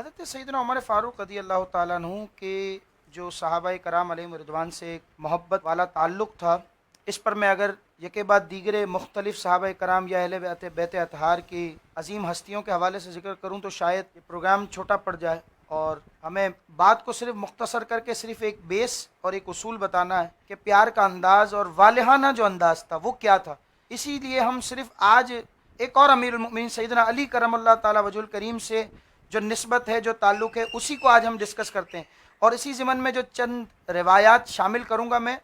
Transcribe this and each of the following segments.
حضرت سیدنا عمر فاروق رضی اللہ تعالیٰ عنہ کے جو صحابہ کرام علیہم رضوان سے ایک محبت والا تعلق تھا، اس پر میں اگر یکے بعد دیگر مختلف صحابہ کرام یا اہل بیت اطہار کی عظیم ہستیوں کے حوالے سے ذکر کروں تو شاید یہ پروگرام چھوٹا پڑ جائے، اور ہمیں بات کو صرف مختصر کر کے صرف ایک بیس اور ایک اصول بتانا ہے کہ پیار کا انداز اور والہانہ جو انداز تھا وہ کیا تھا۔ اسی لیے ہم صرف آج ایک اور امیر المؤمنین سیدنا علی کرم اللہ تعالیٰ وجہ الکریم سے جو نسبت ہے، جو تعلق ہے، اسی کو آج ہم ڈسکس کرتے ہیں، اور اسی ضمن میں جو چند روایات شامل کروں گا میں،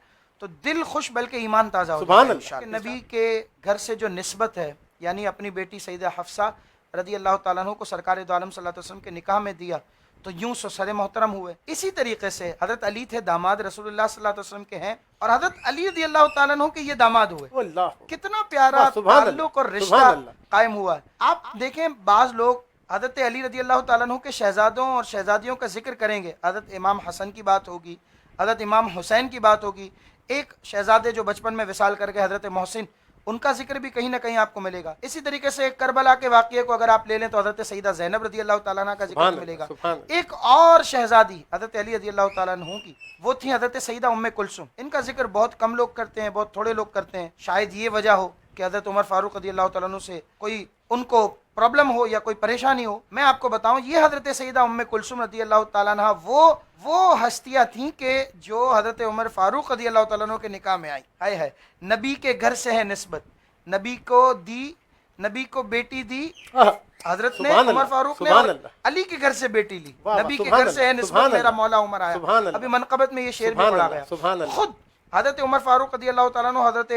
تو دل خوش بلکہ ایمان تازہ ہو جائے گا کہ نبی کے گھر سے جو نسبت ہے، یعنی اپنی بیٹی سیدہ حفصہ رضی اللہ تعالیٰ عنہ کو سرکار دو عالم صلی اللہ علیہ وسلم کے نکاح میں دیا تو یوں سر محترم ہوئے۔ اسی طریقے سے حضرت علی تھے، داماد رسول اللہ صلی اللہ علیہ وسلم کے ہیں، اور حضرت علی رضی اللہ تعالیٰ عنہ کے یہ داماد ہوئے۔ کتنا پیارا تعلق اور رشتہ قائم ہوا ہے۔ آپ دیکھیں بعض لوگ حضرت علی رضی اللہ تعالیٰ عنہ کے شہزادوں اور شہزادیوں کا ذکر کریں گے، حضرت امام حسن کی بات ہوگی، حضرت امام حسین کی بات ہوگی، ایک شہزادے جو بچپن میں وصال کر گئے حضرت محسن، ان کا ذکر بھی کہیں نہ کہیں آپ کو ملے گا۔ اسی طریقے سے ایک کربلا کے واقعے کو اگر آپ لے لیں تو حضرت سیدہ زینب رضی اللہ تعالیٰ عنہ کا ذکر بھی ملے گا۔ ایک اور شہزادی حضرت علی رضی اللہ تعالیٰ عنہ کی، وہ تھی حضرت سیدہ ام کلثوم۔ ان کا ذکر بہت کم لوگ کرتے ہیں، بہت تھوڑے لوگ کرتے ہیں۔ شاید یہ وجہ ہو کہ حضرت عمر فاروق رضی اللہ تعالیٰ عنہ سے کوئی ان کو پرابلم ہو یا کوئی پریشانی ہو۔ میں آپ کو بتاؤں، یہ حضرت سیدہ ام کلثوم رضی اللہ تعالیٰ عنہ وہ ہستیاں تھیں کہ جو حضرت عمر فاروق رضی اللہ تعالیٰ عنہ کے نکاح میں آئی۔ ہے نبی کے گھر سے ہے نسبت، نبی کو بیٹی دی حضرت نے، عمر فاروق نے، اور علی کے گھر سے بیٹی لی، نبی کے گھر سے ہے نسبت، میرا مولا عمر آیا۔ ابھی منقبت میں یہ شعر بھی پڑھا گیا۔ خود حضرت عمر فاروق رضی اللہ تعالیٰ عنہ حضرت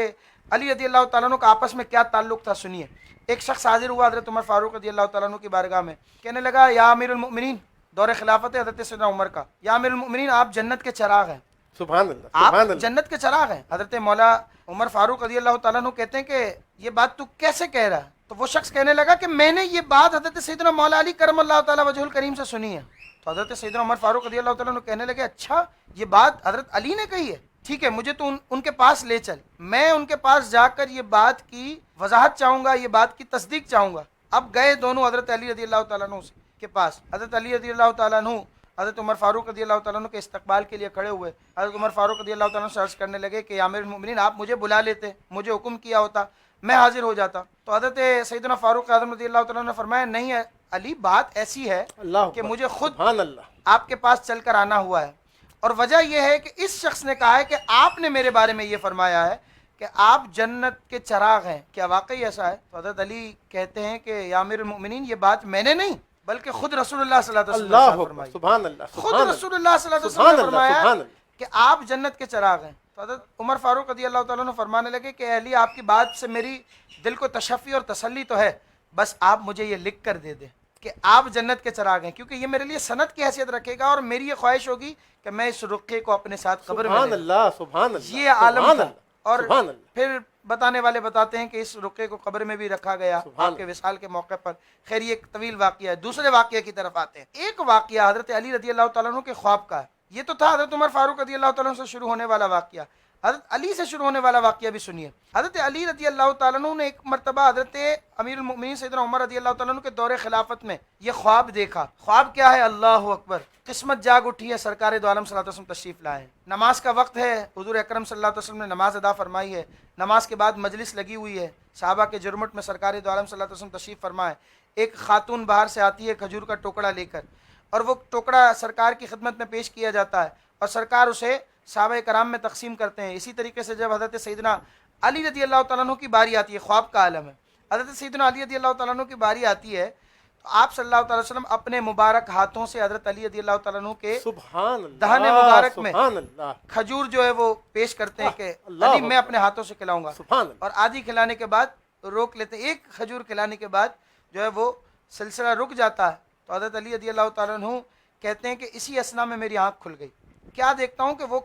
علی رضی اللہ تعالیٰ عنہ کا آپس میں کیا تعلق تھا سنیے۔ ایک شخص حاضر ہوا حضرت عمر فاروق رضی اللہ تعالیٰ عنہ کی بارگاہ میں، کہنے لگا یا امیر المؤمنین، دور خلافت حضرت سیدنا عمر کا، یا امیر المؤمنین آپ جنت کے چراغ ہیں، سبحان اللہ، آپ جنت کے چراغ ہیں۔ حضرت مولا عمر فاروق رضی اللہ تعالیٰ عنہ کہتے ہیں کہ یہ بات تو کیسے کہہ رہا ہے؟ تو وہ شخص کہنے لگا کہ میں نے یہ بات حضرت سیدنا مولا علی کرم اللہ تعالیٰ وجہ الکریم سے سنی ہے۔ تو حضرت سیدنا عمر فاروق رضی اللہ تعالیٰ عنہ کہنے لگے اچھا یہ بات حضرت علی نے کہی ہے، ٹھیک ہے مجھے تو ان کے پاس لے چل، میں ان کے پاس جا کر یہ بات کی وضاحت چاہوں گا، یہ بات کی تصدیق چاہوں گا۔ اب گئے دونوں حضرت علی رضی اللہ تعالیٰ عنہ کے پاس۔ حضرت علی رضی اللہ تعالیٰ عنہ حضرت عمر فاروق رضی اللہ تعالیٰ عنہ کے استقبال کے لیے کھڑے ہوئے۔ حضرت عمر فاروق رضی اللہ تعالیٰ عنہ سے عرض کرنے لگے کہ یا امیر المؤمنین آپ مجھے بلا لیتے، مجھے حکم کیا ہوتا، میں حاضر ہو جاتا۔ تو حضرت سیدنا فاروق اعظم رضی اللہ تعالیٰ عنہ نے فرمایا نہیں علی، بات ایسی ہے کہ مجھے خود آپ کے پاس چل کر آنا ہوا ہے، اور وجہ یہ ہے کہ اس شخص نے کہا ہے کہ آپ نے میرے بارے میں یہ فرمایا ہے کہ آپ جنت کے چراغ ہیں، کیا واقعی ایسا ہے؟ تو حضرت علی کہتے ہیں کہ یا امیر المؤمنین یہ بات میں نے نہیں بلکہ خود رسول اللہ صلی اللہ علیہ وسلم نے فرمائی، خود رسول اللہ صلی اللہ علیہ وسلم نے فرمایا کہ آپ جنت کے چراغ ہیں۔ تو حضرت عمر فاروق رضی اللہ تعالیٰ عنہ فرمانے لگے کہ اے علی آپ کی بات سے میری دل کو تشفی اور تسلی تو ہے، بس آپ مجھے یہ لکھ کر دے دیں کہ آپ جنت کے چراغ ہیں، کیونکہ یہ میرے لیے سند کی حیثیت رکھے گا، اور میری یہ خواہش ہوگی کہ میں اس رقعے کو اپنے ساتھ قبر میں لے لوں۔ یہ عالم تھا۔ اور پھر بتانے والے بتاتے ہیں کہ اس رقعے کو قبر میں بھی رکھا گیا آپ کے وصال کے موقع پر۔ خیر یہ ایک طویل واقعہ ہے، دوسرے واقعے کی طرف آتے ہیں۔ ایک واقعہ حضرت علی رضی اللہ تعالیٰ عنہ کے خواب کا ہے، یہ تو تھا حضرت عمر فاروق رضی اللہ تعالیٰ عنہ سے شروع ہونے والا واقعہ، حضرت علی سے شروع ہونے والا واقعہ بھی سنیے۔ حضرت علی رضی اللہ تعالیٰ عنہ نے ایک مرتبہ حضرت امیر المؤمنین سیدنا عمر رضی اللہ تعالیٰ عنہ کے دور خلافت میں یہ خواب دیکھا۔ خواب کیا ہے؟ اللہ اکبر، قسمت جاگ اٹھی ہے، سرکار دو عالم صلی اللہ علیہ وسلم تشریف لائے ہیں، نماز کا وقت ہے، حضور اکرم صلی اللہ علیہ وسلم نے نماز ادا فرمائی ہے، نماز کے بعد مجلس لگی ہوئی ہے، صحابہ کے جرمٹ میں سرکار دو عالم صلی اللہ علیہ وسلم تشریف فرمائے۔ ایک خاتون باہر سے آتی ہے کھجور کا ٹوکڑا لے کر، اور وہ ٹوکڑا سرکار کی خدمت میں پیش کیا جاتا ہے، اور سرکار اسے صحابہ کرام میں تقسیم کرتے ہیں۔ اسی طریقے سے جب حضرت سیدنا علی رضی اللہ تعالیٰ عنہ کی باری آتی ہے، خواب کا عالم ہے، حضرت سیدنا علی رضی اللہ تعالیٰ عنہ کی باری آتی ہے، تو آپ صلی اللہ تعالیٰ وسلم اپنے مبارک ہاتھوں سے حضرت علی رضی اللہ تعالیٰ عنہ کے دہن مبارک میں کھجور جو ہے وہ پیش کرتے ہیں کہ علی میں اپنے ہاتھوں سے کھلاؤں گا، اور آدھی کھلانے کے بعد روک لیتے ہیں، ایک کھجور کھلانے کے بعد جو ہے وہ سلسلہ رک جاتا ہے۔ تو حضرت علی رضی اللہ تعالیٰ عنہ کہتے ہیں کہ اسی اسنا میں میری آنکھ کھل گئی، کیا دیکھتا ہوں کہ وہ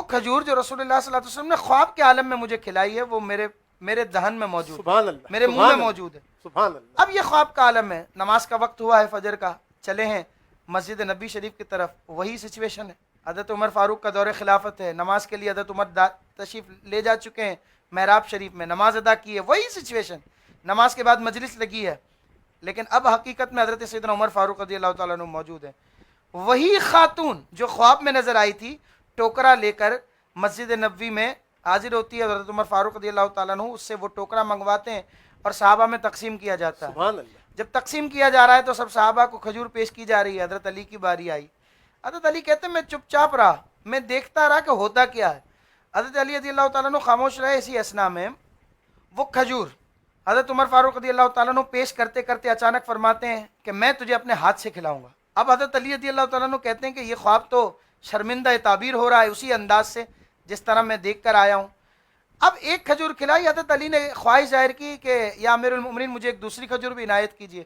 کھجور جو رسول اللہ صلی اللہ علیہ وسلم نے خواب کے عالم میں مجھے کھلائی ہے وہ میرے دہن میں موجود ہے، میرے منہ میں موجود ہے۔ اب یہ خواب کا عالم ہے، نماز کا وقت ہوا ہے فجر کا، چلے ہیں مسجد نبی شریف کی طرف، وہی سچویشن ہے، حضرت عمر فاروق کا دور خلافت ہے، نماز کے لیے حضرت عمر تشریف لے جا چکے ہیں محراب شریف میں، نماز ادا کی ہے، وہی سچویشن، نماز کے بعد مجلس لگی ہے، لیکن اب حقیقت میں حضرت سیدنا عمر فاروق رضی اللہ تعالیٰ عنہ موجود ہیں. وہی خاتون جو خواب میں نظر آئی تھی ٹوکرا لے کر مسجد نبوی میں حاضر ہوتی ہے, حضرت عمر فاروق رضی اللہ تعالیٰ عنہ اس سے وہ ٹوکرا منگواتے ہیں اور صحابہ میں تقسیم کیا جاتا ہے. سبحان اللہ. جب تقسیم کیا جا رہا ہے تو سب صحابہ کو کھجور پیش کی جا رہی ہے. حضرت علی کی باری آئی. حضرت علی کہتے ہیں میں چپ چاپ رہا, میں دیکھتا رہا کہ ہوتا کیا ہے. حضرت علی رضی اللہ تعالیٰ عنہ خاموش رہے. اسی اسنا میں وہ کھجور حضرت عمر فاروق رضی اللہ تعالیٰ عنہ پیش کرتے کرتے اچانک فرماتے ہیں کہ میں تجھے اپنے ہاتھ سے کھلاؤں گا. اب حضرت علی رضی اللہ تعالیٰ عنہ کہتے ہیں کہ یہ خواب تو شرمندہ تعبیر ہو رہا ہے اسی انداز سے جس طرح میں دیکھ کر آیا ہوں. اب ایک کھجور کھلائی. حضرت علی نے خواہش ظاہر کی کہ یا امیر المومنین مجھے ایک دوسری کھجور بھی عنایت کیجیے.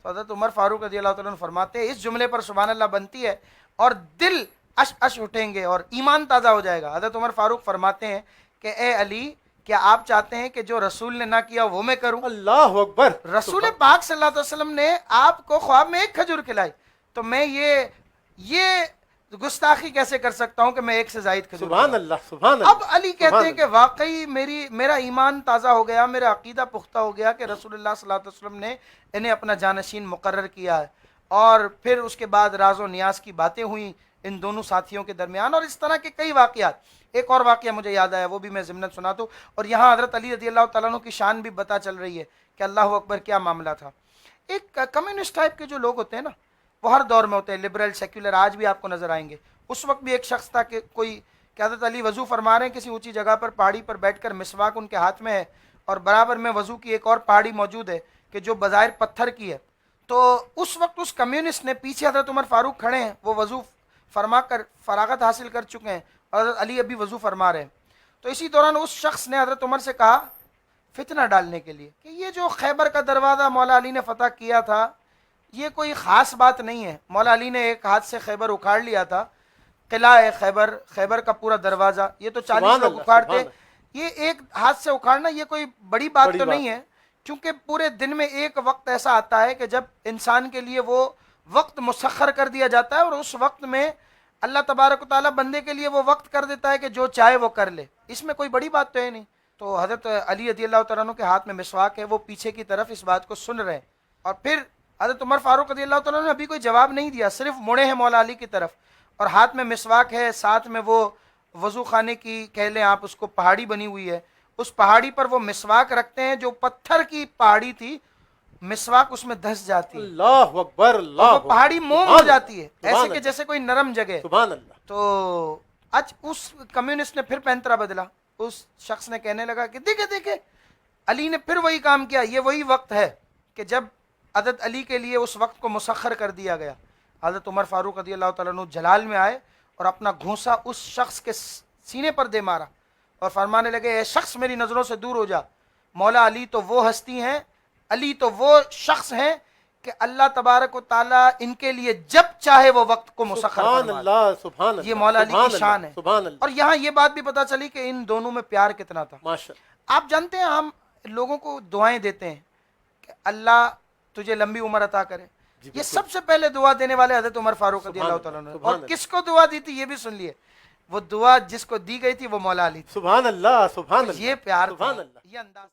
تو حضرت عمر فاروق رضی اللہ تعالیٰ عنہ فرماتے ہیں اس جملے پر سبحان اللہ بنتی ہے اور دل اش اش اٹھیں گے اور ایمان تازہ ہو جائے گا. حضرت عمر فاروق فرماتے ہیں کہ اے علی کیا آپ چاہتے ہیں کہ جو رسول نے نہ کیا وہ میں کروں؟ اللہ اکبر. رسول پاک صلی اللہ علیہ وسلم نے آپ کو خواب میں ایک کھجور کھلائی تو میں یہ گستاخی کیسے کر سکتا ہوں کہ میں ایک سے زائد کھجور سبحان کھلاؤں؟ اللہ سبحان اللہ. اب علی کہتے ہیں کہ واقعی میرا ایمان تازہ ہو گیا, میرا عقیدہ پختہ ہو گیا کہ رسول اللہ صلی اللہ علیہ وسلم نے انہیں اپنا جانشین مقرر کیا ہے. اور پھر اس کے بعد راز و نیاز کی باتیں ہوئیں ان دونوں ساتھیوں کے درمیان اور اس طرح کے کئی واقعات. ایک اور واقعہ مجھے یاد آیا وہ بھی میں ضمناً سنا دوں. اور یہاں حضرت علی رضی اللہ تعالیٰ عنہ کی شان بھی پتہ چل رہی ہے کہ اللہ اکبر کیا معاملہ تھا. ایک کمیونسٹ ٹائپ کے جو لوگ ہوتے ہیں نا وہ ہر دور میں ہوتے ہیں, لبرل سیکولر, آج بھی آپ کو نظر آئیں گے. اس وقت بھی ایک شخص تھا کہ کہ حضرت علی وضو فرما رہے ہیں کسی اونچی جگہ پر پہاڑی پر بیٹھ کر, مسواک ان کے ہاتھ میں ہے اور برابر میں وضو کی ایک اور پہاڑی موجود ہے کہ جو بظاہر پتھر کی ہے. تو اس وقت اس کمیونسٹ نے پیچھے حضرت عمر فاروق کھڑے ہیں, وہ وضو فرما کر فراغت حاصل کر چکے ہیں اور حضرت علی ابھی وضو فرما رہے ہیں. تو اسی دوران اس شخص نے حضرت عمر سے کہا فتنہ ڈالنے کے لیے کہ یہ جو خیبر کا دروازہ مولا علی نے فتح کیا تھا یہ کوئی خاص بات نہیں ہے. مولا علی نے ایک ہاتھ سے خیبر اکھاڑ لیا تھا, قلعہ ہے خیبر کا پورا دروازہ, یہ تو 40 لوگ اکھاڑتے, یہ ایک ہاتھ سے اکھاڑنا یہ کوئی بڑی بات تو نہیں ہے. کیونکہ پورے دن میں ایک وقت ایسا آتا ہے کہ جب انسان کے لیے وہ وقت مسخر کر دیا جاتا ہے اور اس وقت میں اللہ تبارک و تعالیٰ بندے کے لیے وہ وقت کر دیتا ہے کہ جو چاہے وہ کر لے, اس میں کوئی بڑی بات تو ہے نہیں. تو حضرت علی رضی اللہ تعالیٰ عنہ کے ہاتھ میں مسواک ہے, وہ پیچھے کی طرف اس بات کو سن رہے ہیں. اور پھر حضرت عمر فاروق رضی اللہ تعالیٰ عنہ نے ابھی کوئی جواب نہیں دیا, صرف مڑے ہیں مولا علی کی طرف اور ہاتھ میں مسواک ہے, ساتھ میں وہ وضو خانے کی کہہ لیں آپ اس کو پہاڑی بنی ہوئی ہے, اس پہاڑی پر وہ مسواک رکھتے ہیں جو پتھر کی پہاڑی تھی, مسواک اس میں دھس جاتی ہے. اللہ اکبر. اللہ پہاڑی موم ہو جاتی ہے ایسے کہ جیسے کوئی نرم جگہ. سبحان اللہ. تو آج اس کمیونسٹ نے پھر پینترا بدلا, اس شخص نے کہنے لگا کہ دیکھے علی نے پھر وہی کام کیا, یہ وہی وقت ہے کہ جب حضرت علی کے لیے اس وقت کو مسخر کر دیا گیا. حضرت عمر فاروق رضی اللہ تعالیٰ عنہ جلال میں آئے اور اپنا گھونسا اس شخص کے سینے پر دے مارا اور فرمانے لگے اے شخص میری نظروں سے دور ہو جا, مولا علی تو وہ ہستی ہیں, علی تو وہ شخص ہیں کہ اللہ تبارک و تعالیٰ ان کے لیے جب چاہے وہ وقت کو مسخر فرما دے. سبحان اللہ. یہ مولا علی کی شان ہے. سبحان اللہ. اور یہاں یہ بات بھی پتہ چلی کہ ان دونوں میں پیار کتنا تھا. ماشاءاللہ. آپ جانتے ہیں ہم لوگوں کو دعائیں دیتے ہیں کہ اللہ تجھے لمبی عمر عطا کرے, یہ سب سے پہلے دعا دینے والے حضرت عمر فاروق رضی اللہ تعالیٰ عنہ, اور کس کو دعا دی تھی یہ بھی سن لیے, وہ دعا جس کو دی گئی تھی وہ مولا علی. سبحان اللہ. سبحان اللہ. یہ پیار, سبحان اللہ. یہ انداز.